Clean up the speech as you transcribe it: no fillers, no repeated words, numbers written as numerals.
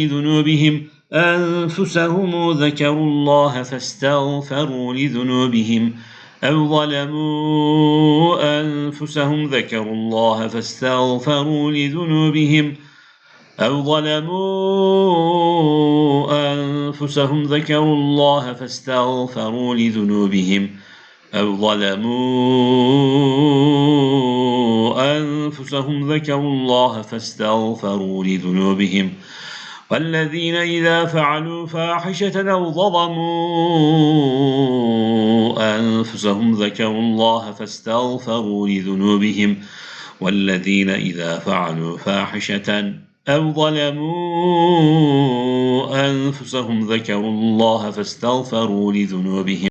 ذنوبهم أنفسهم ذكروا الله فاستغفروا لذنوبهم أو ظلموا أنفسهم ذكروا الله فاستغفروا لذنوبهم والذين إذا فعلوا فاحشة أو ظلموا أنفسهم ذكروا الله فاستغفروا لذنوبهم والذين إذا فعلوا فاحشة أو ظلموا أنفسهم ذكروا الله فاستغفروا لذنوبهم